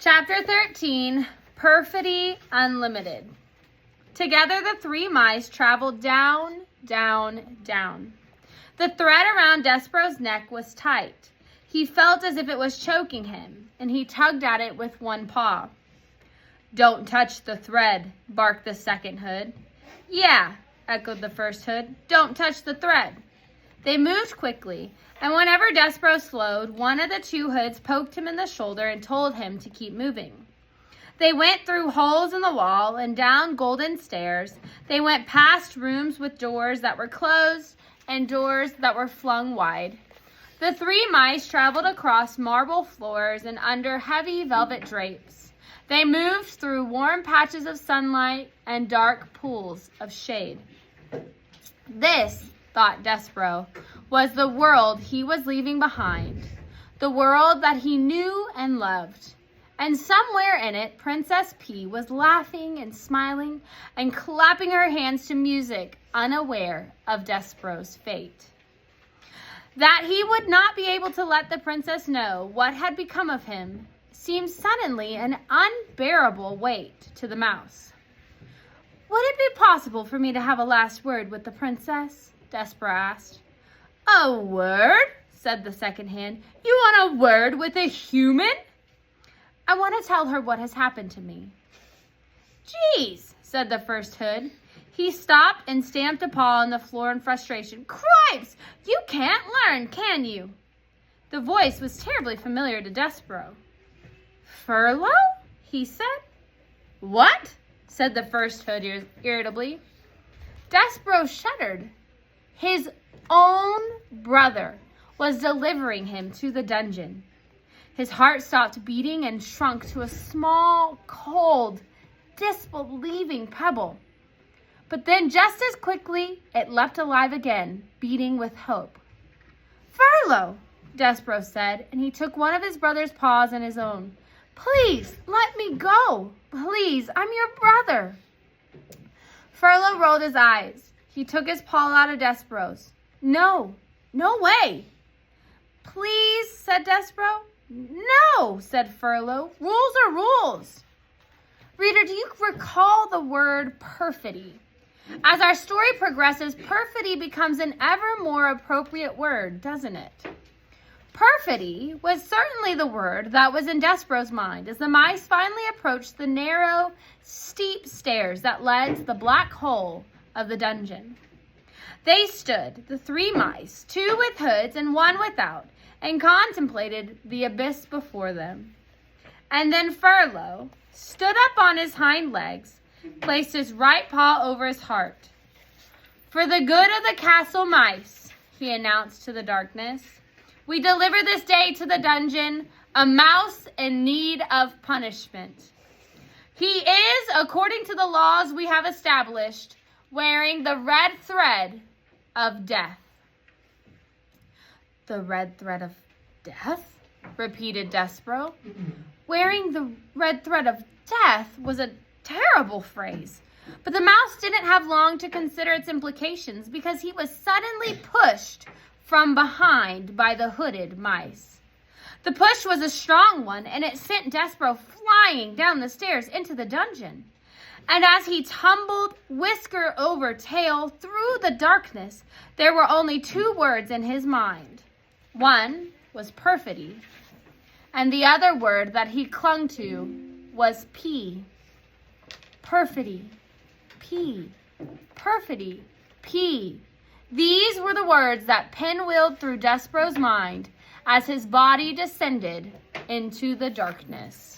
Chapter 13, Perfidy Unlimited. Together the three mice traveled down, down, down. The thread around Despereaux's neck was tight. He felt as if it was choking him, and he tugged at it with one paw. "Don't touch the thread," barked the second hood. "Yeah," echoed the first hood. "Don't touch the thread." They moved quickly, and whenever Despereaux slowed, one of the two hoods poked him in the shoulder and told him to keep moving. They went through holes in the wall and down golden stairs. They went past rooms with doors that were closed and doors that were flung wide. The three mice traveled across marble floors and under heavy velvet drapes. They moved through warm patches of sunlight and dark pools of shade. This, thought Despereaux, was the world he was leaving behind, the world that he knew and loved. And somewhere in it, Princess P was laughing and smiling and clapping her hands to music, unaware of Despereaux's fate. That he would not be able to let the princess know what had become of him seemed suddenly an unbearable weight to the mouse. "Would it be possible for me to have a last word with the princess?" Despereaux asked. "A word?" said the second hand. "You want a word with a human?" "I want to tell her what has happened to me." "Geez," said the first hood. He stopped and stamped a paw on the floor in frustration. "Cripes! You can't learn, can you?" The voice was terribly familiar to Despereaux. "Furlough?" he said. "What?" said the first hood irritably. Despereaux shuddered. His own brother was delivering him to the dungeon. His heart stopped beating and shrunk to a small, cold, disbelieving pebble. But then just as quickly, it leapt alive again, beating with hope. "Furlough," Despereaux said, and he took one of his brother's paws in his own. "Please, let me go. Please, I'm your brother." Furlough rolled his eyes. He took his paw out of Despereaux's. No way." "Please," said Despereaux. "No," said Furlough. "Rules are rules." Reader, do you recall the word perfidy? As our story progresses, perfidy becomes an ever more appropriate word, doesn't it? Perfidy was certainly the word that was in Despereaux's mind as the mice finally approached the narrow, steep stairs that led to the black hole of the dungeon. They stood, the three mice, two with hoods and one without, and contemplated the abyss before them. And then Furlough stood up on his hind legs, placed his right paw over his heart. "For the good of the castle mice," he announced to the darkness, "we deliver this day to the dungeon a mouse in need of punishment. He is, according to the laws we have established, wearing the red thread of death." "The red thread of death?" repeated Despereaux. Wearing the red thread of death was a terrible phrase, but the mouse didn't have long to consider its implications because he was suddenly pushed from behind by the hooded mice. The push was a strong one, and it sent Despereaux flying down the stairs into the dungeon. And as he tumbled whisker over tail through the darkness, there were only two words in his mind. One was perfidy, and the other word that he clung to was P. Perfidy, P. Perfidy, P. These were the words that pinwheeled through Despereaux's mind as his body descended into the darkness.